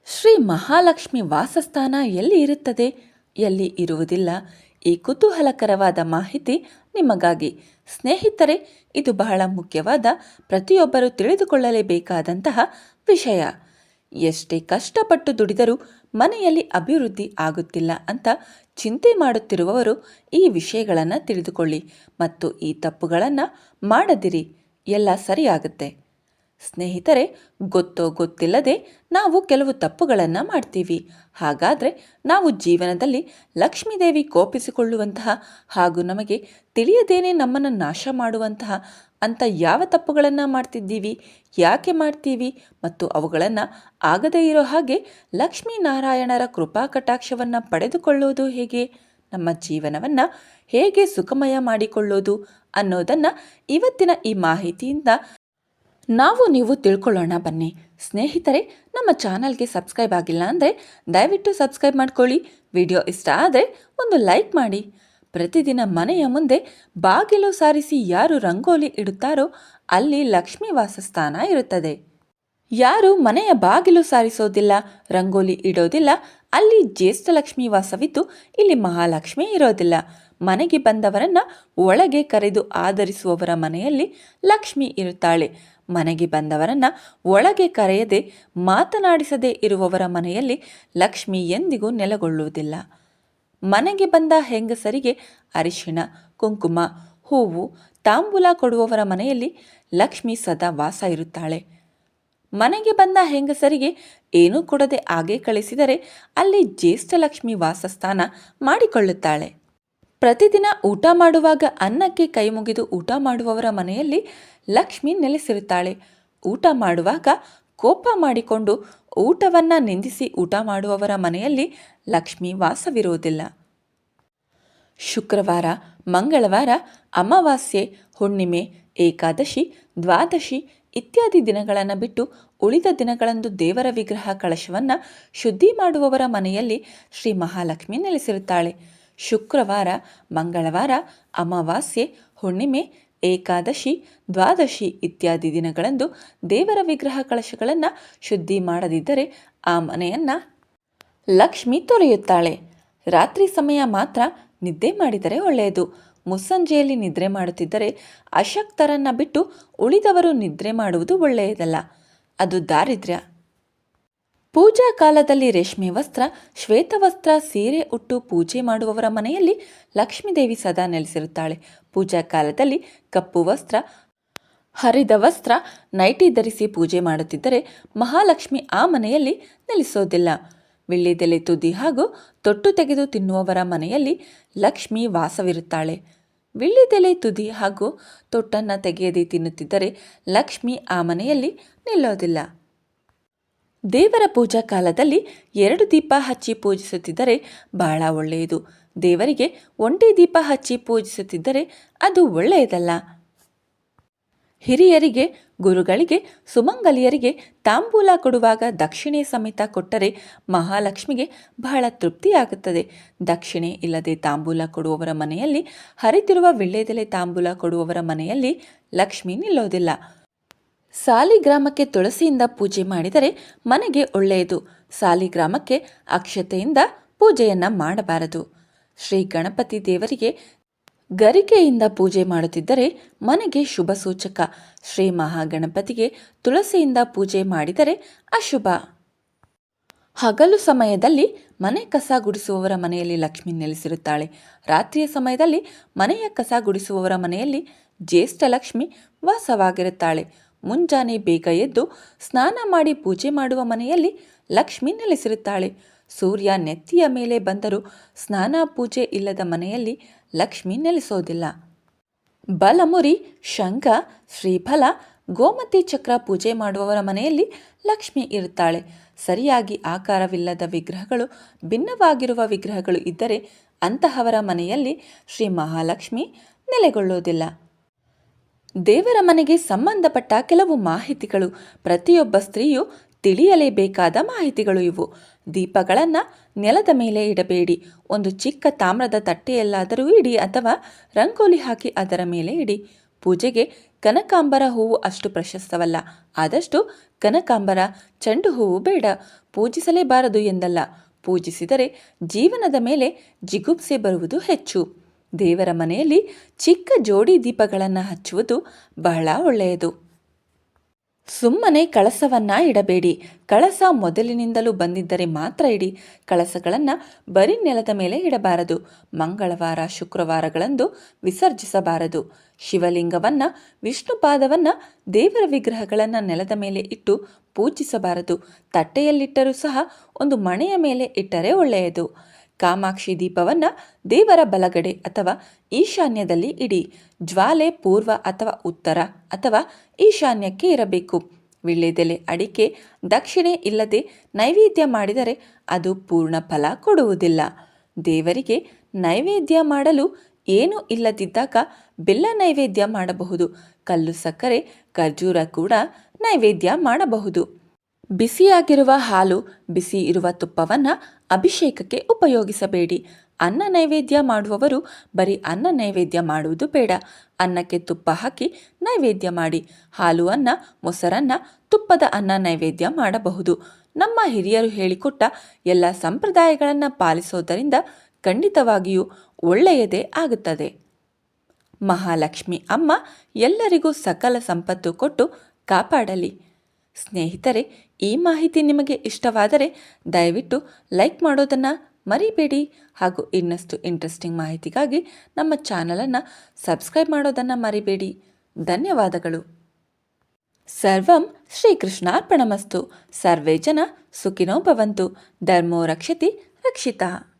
ಶ್ರೀ ಮಹಾಲಕ್ಷ್ಮಿ ವಾಸಸ್ಥಾನ ಎಲ್ಲಿ ಇರುತ್ತದೆ, ಎಲ್ಲಿ ಇರುವುದಿಲ್ಲ? ಈ ಕುತೂಹಲಕರವಾದ ಮಾಹಿತಿ ನಿಮಗಾಗಿ. ಸ್ನೇಹಿತರೆ, ಇದು ಬಹಳ ಮುಖ್ಯವಾದ, ಪ್ರತಿಯೊಬ್ಬರು ತಿಳಿದುಕೊಳ್ಳಲೇಬೇಕಾದಂತಹ ವಿಷಯ. ಎಷ್ಟೇ ಕಷ್ಟಪಟ್ಟು ದುಡಿದರೂ ಮನೆಯಲ್ಲಿ ಅಭಿವೃದ್ಧಿ ಆಗುತ್ತಿಲ್ಲ ಅಂತ ಚಿಂತೆ ಮಾಡುತ್ತಿರುವವರು ಈ ವಿಷಯಗಳನ್ನು ತಿಳಿದುಕೊಳ್ಳಿ ಮತ್ತು ಈ ತಪ್ಪುಗಳನ್ನು ಮಾಡದಿರಿ. ಎಲ್ಲ ಸರಿಯಾಗುತ್ತೆ. ಸ್ನೇಹಿತರೆ, ಗೊತ್ತೋ ಗೊತ್ತಿಲ್ಲದೆ ನಾವು ಕೆಲವು ತಪ್ಪುಗಳನ್ನು ಮಾಡ್ತೀವಿ. ಹಾಗಾದರೆ ನಾವು ಜೀವನದಲ್ಲಿ ಲಕ್ಷ್ಮೀದೇವಿ ಕೋಪಿಸಿಕೊಳ್ಳುವಂತಹ ಹಾಗೂ ನಮಗೆ ತಿಳಿಯದೇನೆ ನಮ್ಮನ್ನು ನಾಶ ಮಾಡುವಂತಹ ಅಂತ ಯಾವ ತಪ್ಪುಗಳನ್ನು ಮಾಡ್ತಿದ್ದೀವಿ, ಯಾಕೆ ಮಾಡ್ತೀವಿ ಮತ್ತು ಅವುಗಳನ್ನು ಆಗದೇ ಇರೋ ಹಾಗೆ ಲಕ್ಷ್ಮೀನಾರಾಯಣರ ಕೃಪಾ ಕಟಾಕ್ಷವನ್ನು ಪಡೆದುಕೊಳ್ಳೋದು ಹೇಗೆ, ನಮ್ಮ ಜೀವನವನ್ನು ಹೇಗೆ ಸುಖಮಯ ಮಾಡಿಕೊಳ್ಳೋದು ಅನ್ನೋದನ್ನು ಇವತ್ತಿನ ಈ ಮಾಹಿತಿಯಿಂದ ನಾವು ನೀವು ತಿಳ್ಕೊಳ್ಳೋಣ ಬನ್ನಿ. ಸ್ನೇಹಿತರೆ, ನಮ್ಮ ಚಾನಲ್ಗೆ ಸಬ್ಸ್ಕ್ರೈಬ್ ಆಗಿಲ್ಲ ಅಂದರೆ ದಯವಿಟ್ಟು ಸಬ್ಸ್ಕ್ರೈಬ್ ಮಾಡ್ಕೊಳ್ಳಿ. ವಿಡಿಯೋ ಇಷ್ಟ ಆದರೆ ಒಂದು ಲೈಕ್ ಮಾಡಿ. ಪ್ರತಿದಿನ ಮನೆಯ ಮುಂದೆ ಬಾಗಿಲು ಸಾರಿಸಿ ಯಾರು ರಂಗೋಲಿ ಇಡುತ್ತಾರೋ ಅಲ್ಲಿ ಲಕ್ಷ್ಮೀ ವಾಸಸ್ಥಾನ ಇರುತ್ತದೆ. ಯಾರು ಮನೆಯ ಬಾಗಿಲು ಸಾರಿಸೋದಿಲ್ಲ, ರಂಗೋಲಿ ಇಡೋದಿಲ್ಲ, ಅಲ್ಲಿ ಜ್ಯೇಷ್ಠಲಕ್ಷ್ಮಿ ವಾಸವಿದ್ದು ಇಲ್ಲಿ ಮಹಾಲಕ್ಷ್ಮಿ ಇರೋದಿಲ್ಲ. ಮನೆಗೆ ಬಂದವರನ್ನು ಒಳಗೆ ಕರೆದು ಆಧರಿಸುವವರ ಮನೆಯಲ್ಲಿ ಲಕ್ಷ್ಮಿ ಇರುತ್ತಾಳೆ. ಮನೆಗೆ ಬಂದವರನ್ನು ಒಳಗೆ ಕರೆಯದೆ ಮಾತನಾಡಿಸದೇ ಇರುವವರ ಮನೆಯಲ್ಲಿ ಲಕ್ಷ್ಮಿ ಎಂದಿಗೂ ನೆಲೆಗೊಳ್ಳುವುದಿಲ್ಲ. ಮನೆಗೆ ಬಂದ ಹೆಂಗಸರಿಗೆ ಅರಿಶಿಣ, ಕುಂಕುಮ, ಹೂವು, ತಾಂಬೂಲ ಕೊಡುವವರ ಮನೆಯಲ್ಲಿ ಲಕ್ಷ್ಮಿ ಸದಾ ವಾಸ ಇರುತ್ತಾಳೆ. ಮನೆಗೆ ಬಂದ ಹೆಂಗಸರಿಗೆ ಏನೂ ಕೊಡದೆ ಹಾಗೆ ಕಳಿಸಿದರೆ ಅಲ್ಲಿ ಜ್ಯೇಷ್ಠಲಕ್ಷ್ಮಿ ವಾಸಸ್ಥಾನ ಮಾಡಿಕೊಳ್ಳುತ್ತಾಳೆ. ಪ್ರತಿದಿನ ಊಟ ಮಾಡುವಾಗ ಅನ್ನಕ್ಕೆ ಕೈ ಮುಗಿದು ಊಟ ಮಾಡುವವರ ಮನೆಯಲ್ಲಿ ಲಕ್ಷ್ಮಿ ನೆಲೆಸಿರುತ್ತಾಳೆ. ಊಟ ಮಾಡುವಾಗ ಕೋಪ ಮಾಡಿಕೊಂಡು ಊಟವನ್ನು ನಿಂದಿಸಿ ಊಟ ಮಾಡುವವರ ಮನೆಯಲ್ಲಿ ಲಕ್ಷ್ಮಿ ವಾಸವಿರುವುದಿಲ್ಲ. ಶುಕ್ರವಾರ, ಮಂಗಳವಾರ, ಅಮಾವಾಸ್ಯೆ, ಹುಣ್ಣಿಮೆ, ಏಕಾದಶಿ, ದ್ವಾದಶಿ ಇತ್ಯಾದಿ ದಿನಗಳನ್ನು ಬಿಟ್ಟು ಉಳಿದ ದಿನಗಳಂದು ದೇವರ ವಿಗ್ರಹ ಕಳಶವನ್ನು ಶುದ್ಧಿ ಮಾಡುವವರ ಮನೆಯಲ್ಲಿ ಶ್ರೀ ಮಹಾಲಕ್ಷ್ಮಿ ನೆಲೆಸಿರುತ್ತಾಳೆ. ಶುಕ್ರವಾರ, ಮಂಗಳವಾರ, ಅಮಾವಾಸ್ಯೆ, ಹುಣ್ಣಿಮೆ, ಏಕಾದಶಿ, ದ್ವಾದಶಿ ಇತ್ಯಾದಿ ದಿನಗಳಂದು ದೇವರ ವಿಗ್ರಹ ಕಳಶಗಳನ್ನು ಶುದ್ಧಿ ಮಾಡದಿದ್ದರೆ ಆ ಮನೆಯನ್ನು ಲಕ್ಷ್ಮಿ ತೊರೆಯುತ್ತಾಳೆ. ರಾತ್ರಿ ಸಮಯ ಮಾತ್ರ ನಿದ್ದೆ ಮಾಡಿದರೆ ಒಳ್ಳೆಯದು. ಮುಸ್ಸಂಜೆಯಲ್ಲಿ ನಿದ್ರೆ ಮಾಡುತ್ತಿದ್ದರೆ ಅಶಕ್ತರನ್ನು ಬಿಟ್ಟು ಉಳಿದವರು ನಿದ್ರೆ ಮಾಡುವುದು ಒಳ್ಳೆಯದಲ್ಲ, ಅದು ದಾರಿದ್ರ್ಯ. ಪೂಜಾ ಕಾಲದಲ್ಲಿ ರೇಷ್ಮೆ ವಸ್ತ್ರ, ಶ್ವೇತವಸ್ತ್ರ, ಸೀರೆ ಉಟ್ಟು ಪೂಜೆ ಮಾಡುವವರ ಮನೆಯಲ್ಲಿ ಲಕ್ಷ್ಮೀದೇವಿ ಸದಾ ನೆಲೆಸಿರುತ್ತಾಳೆ. ಪೂಜಾ ಕಾಲದಲ್ಲಿ ಕಪ್ಪು ವಸ್ತ್ರ, ಹರಿದ ವಸ್ತ್ರ, ನೈಟಿ ಧರಿಸಿ ಪೂಜೆ ಮಾಡುತ್ತಿದ್ದರೆ ಮಹಾಲಕ್ಷ್ಮಿ ಆ ಮನೆಯಲ್ಲಿ ನೆಲೆಸೋದಿಲ್ಲ. ವಿಳ್ಳಿದೆಲೆ ತುದಿ ಹಾಗೂ ತೊಟ್ಟು ತೆಗೆದು ತಿನ್ನುವವರ ಮನೆಯಲ್ಲಿ ಲಕ್ಷ್ಮಿ ವಾಸವಿರುತ್ತಾಳೆ. ವಿಳ್ಳಿದೆಲೆ ತುದಿ ಹಾಗೂ ತೊಟ್ಟನ್ನು ತೆಗೆಯದೆ ತಿನ್ನುತ್ತಿದ್ದರೆ ಲಕ್ಷ್ಮಿ ಆ ಮನೆಯಲ್ಲಿ ನಿಲ್ಲೋದಿಲ್ಲ. ದೇವರ ಪೂಜಾ ಕಾಲದಲ್ಲಿ 2 ದೀಪ ಹಚ್ಚಿ ಪೂಜಿಸುತ್ತಿದ್ದರೆ ಬಹಳ ಒಳ್ಳೆಯದು. ದೇವರಿಗೆ ಒಂಟಿ ದೀಪ ಹಚ್ಚಿ ಪೂಜಿಸುತ್ತಿದ್ದರೆ ಅದು ಒಳ್ಳೆಯದಲ್ಲ. ಹಿರಿಯರಿಗೆ, ಗುರುಗಳಿಗೆ, ಸುಮಂಗಲಿಯರಿಗೆ ತಾಂಬೂಲ ಕೊಡುವಾಗ ದಕ್ಷಿಣೆ ಸಮೇತ ಕೊಟ್ಟರೆ ಮಹಾಲಕ್ಷ್ಮಿಗೆ ಬಹಳ ತೃಪ್ತಿಯಾಗುತ್ತದೆ. ದಕ್ಷಿಣೆ ಇಲ್ಲದೆ ತಾಂಬೂಲ ಕೊಡುವವರ ಮನೆಯಲ್ಲಿ, ಹರಿದಿರುವ ವಿಳ್ಳೆದೆಲೆ ತಾಂಬೂಲ ಕೊಡುವವರ ಮನೆಯಲ್ಲಿ ಲಕ್ಷ್ಮಿ ನಿಲ್ಲೋದಿಲ್ಲ. ಸಾಲಿಗ್ರಾಮಕ್ಕೆ ತುಳಸಿಯಿಂದ ಪೂಜೆ ಮಾಡಿದರೆ ಮನೆಗೆ ಒಳ್ಳೆಯದು. ಸಾಲಿಗ್ರಾಮಕ್ಕೆ ಅಕ್ಷತೆಯಿಂದ ಪೂಜೆಯನ್ನು ಮಾಡಬಾರದು. ಶ್ರೀ ಗಣಪತಿ ದೇವರಿಗೆ ಗರಿಕೆಯಿಂದ ಪೂಜೆ ಮಾಡುತ್ತಿದ್ದರೆ ಮನೆಗೆ ಶುಭ ಸೂಚಕ. ಶ್ರೀ ಮಹಾಗಣಪತಿಗೆ ತುಳಸಿಯಿಂದ ಪೂಜೆ ಮಾಡಿದರೆ ಅಶುಭ. ಹಗಲು ಸಮಯದಲ್ಲಿ ಮನೆ ಕಸ ಗುಡಿಸುವವರ ಮನೆಯಲ್ಲಿ ಲಕ್ಷ್ಮಿ ನೆಲೆಸಿರುತ್ತಾಳೆ. ರಾತ್ರಿಯ ಸಮಯದಲ್ಲಿ ಮನೆಯ ಕಸ ಗುಡಿಸುವವರ ಮನೆಯಲ್ಲಿ ಜ್ಯೇಷ್ಠಲಕ್ಷ್ಮಿ ವಾಸವಾಗಿರುತ್ತಾಳೆ. ಮುಂಜಾನೆ ಬೇಗ ಎದ್ದು ಸ್ನಾನ ಮಾಡಿ ಪೂಜೆ ಮಾಡುವ ಮನೆಯಲ್ಲಿ ಲಕ್ಷ್ಮಿ ನೆಲೆಸಿರುತ್ತಾಳೆ. ಸೂರ್ಯ ನೆತ್ತಿಯ ಮೇಲೆ ಬಂದರೂ ಸ್ನಾನ ಪೂಜೆ ಇಲ್ಲದ ಮನೆಯಲ್ಲಿ ಲಕ್ಷ್ಮಿ ನೆಲೆಸೋದಿಲ್ಲ. ಬಲಮುರಿ, ಶಂಖ, ಶ್ರೀಫಲ, ಗೋಮತಿ ಚಕ್ರ ಪೂಜೆ ಮಾಡುವವರ ಮನೆಯಲ್ಲಿ ಲಕ್ಷ್ಮಿ ಇರುತ್ತಾಳೆ. ಸರಿಯಾಗಿ ಆಕಾರವಿಲ್ಲದ ವಿಗ್ರಹಗಳು, ಭಿನ್ನವಾಗಿರುವ ವಿಗ್ರಹಗಳು ಇದ್ದರೆ ಅಂತಹವರ ಮನೆಯಲ್ಲಿ ಶ್ರೀ ಮಹಾಲಕ್ಷ್ಮಿ ನೆಲೆಗೊಳ್ಳೋದಿಲ್ಲ. ದೇವರ ಮನೆಗೆ ಸಂಬಂಧಪಟ್ಟ ಕೆಲವು ಮಾಹಿತಿಗಳು, ಪ್ರತಿಯೊಬ್ಬ ಸ್ತ್ರೀಯು ತಿಳಿಯಲೇಬೇಕಾದ ಮಾಹಿತಿಗಳು ಇವು. ದೀಪಗಳನ್ನು ನೆಲದ ಮೇಲೆ ಇಡಬೇಡಿ. ಒಂದು ಚಿಕ್ಕ ತಾಮ್ರದ ತಟ್ಟೆಯಲ್ಲಾದರೂ ಇಡಿ ಅಥವಾ ರಂಗೋಲಿ ಹಾಕಿ ಅದರ ಮೇಲೆ ಇಡಿ. ಪೂಜೆಗೆ ಕನಕಾಂಬರ ಹೂವು ಅಷ್ಟು ಪ್ರಶಸ್ತವಲ್ಲ. ಆದಷ್ಟು ಕನಕಾಂಬರ, ಚೆಂಡು ಹೂವು ಬೇಡ. ಪೂಜಿಸಲೇಬಾರದು ಎಂದಲ್ಲ, ಪೂಜಿಸಿದರೆ ಜೀವನದ ಮೇಲೆ ಜಿಗುಪ್ಸೆ ಬರುವುದು ಹೆಚ್ಚು. ದೇವರ ಮನೆಯಲ್ಲಿ ಚಿಕ್ಕ ಜೋಡಿ ದೀಪಗಳನ್ನು ಹಚ್ಚುವುದು ಬಹಳ ಒಳ್ಳೆಯದು. ಸುಮ್ಮನೆ ಕಳಸವನ್ನ ಇಡಬೇಡಿ. ಕಳಸ ಮೊದಲಿನಿಂದಲೂ ಬಂದಿದ್ದರೆ ಮಾತ್ರ ಇಡಿ. ಕಳಸಗಳನ್ನು ಬರೀ ನೆಲದ ಮೇಲೆ ಇಡಬಾರದು. ಮಂಗಳವಾರ, ಶುಕ್ರವಾರಗಳಂದು ವಿಸರ್ಜಿಸಬಾರದು. ಶಿವಲಿಂಗವನ್ನ, ವಿಷ್ಣುಪಾದವನ್ನ, ದೇವರ ವಿಗ್ರಹಗಳನ್ನು ನೆಲದ ಮೇಲೆ ಇಟ್ಟು ಪೂಜಿಸಬಾರದು. ತಟ್ಟೆಯಲ್ಲಿಟ್ಟರೂ ಸಹ ಒಂದು ಮಣೆಯ ಮೇಲೆ ಇಟ್ಟರೆ ಒಳ್ಳೆಯದು. ಕಾಮಾಕ್ಷಿ ದೀಪವನ್ನು ದೇವರ ಬಲಗಡೆ ಅಥವಾ ಈಶಾನ್ಯದಲ್ಲಿ ಇಡಿ. ಜ್ವಾಲೆ ಪೂರ್ವ ಅಥವಾ ಉತ್ತರ ಅಥವಾ ಈಶಾನ್ಯಕ್ಕೆ ಇರಬೇಕು. ವೀಳ್ಯದೆಲೆ, ಅಡಿಕೆ, ದಕ್ಷಿಣೆ ಇಲ್ಲದೆ ನೈವೇದ್ಯ ಮಾಡಿದರೆ ಅದು ಪೂರ್ಣ ಫಲ ಕೊಡುವುದಿಲ್ಲ. ದೇವರಿಗೆ ನೈವೇದ್ಯ ಮಾಡಲು ಏನೂ ಇಲ್ಲದಿದ್ದಾಗ ಬೆಲ್ಲ ನೈವೇದ್ಯ ಮಾಡಬಹುದು. ಕಲ್ಲು ಸಕ್ಕರೆ, ಖರ್ಜೂರ ಕೂಡ ನೈವೇದ್ಯ ಮಾಡಬಹುದು. ಬಿಸಿಯಾಗಿರುವ ಹಾಲು, ಬಿಸಿ ಇರುವ ತುಪ್ಪವನ್ನು ಅಭಿಷೇಕಕ್ಕೆ ಉಪಯೋಗಿಸಬೇಡಿ. ಅನ್ನ ನೈವೇದ್ಯ ಮಾಡುವವರು ಬರೀ ಅನ್ನ ನೈವೇದ್ಯ ಮಾಡುವುದು ಬೇಡ. ಅನ್ನಕ್ಕೆ ತುಪ್ಪ ಹಾಕಿ ನೈವೇದ್ಯ ಮಾಡಿ. ಹಾಲು ಅನ್ನ, ಮೊಸರನ್ನ, ತುಪ್ಪದ ಅನ್ನ ನೈವೇದ್ಯ ಮಾಡಬಹುದು. ನಮ್ಮ ಹಿರಿಯರು ಹೇಳಿಕೊಟ್ಟ ಎಲ್ಲ ಸಂಪ್ರದಾಯಗಳನ್ನು ಪಾಲಿಸೋದರಿಂದ ಖಂಡಿತವಾಗಿಯೂ ಒಳ್ಳೆಯದೇ ಆಗುತ್ತದೆ. ಮಹಾಲಕ್ಷ್ಮಿ ಅಮ್ಮ ಎಲ್ಲರಿಗೂ ಸಕಲ ಸಂಪತ್ತು ಕೊಟ್ಟು ಕಾಪಾಡಲಿ. ಸ್ನೇಹಿತರೆ, ಈ ಮಾಹಿತಿ ನಿಮಗೆ ಇಷ್ಟವಾದರೆ ದಯವಿಟ್ಟು ಲೈಕ್ ಮಾಡೋದನ್ನು ಮರಿಬೇಡಿ. ಹಾಗೂ ಇನ್ನಷ್ಟು ಇಂಟ್ರೆಸ್ಟಿಂಗ್ ಮಾಹಿತಿಗಾಗಿ ನಮ್ಮ ಚಾನಲನ್ನು ಸಬ್ಸ್ಕ್ರೈಬ್ ಮಾಡೋದನ್ನು ಮರಿಬೇಡಿ. ಧನ್ಯವಾದಗಳು. ಸರ್ವಂ ಶ್ರೀಕೃಷ್ಣಾರ್ಪಣಮಸ್ತು. ಸರ್ವೇ ಜನ ಸುಖಿನೋ ಭವಂತು. ಧರ್ಮೋ ರಕ್ಷತಿ ರಕ್ಷಿತಃ.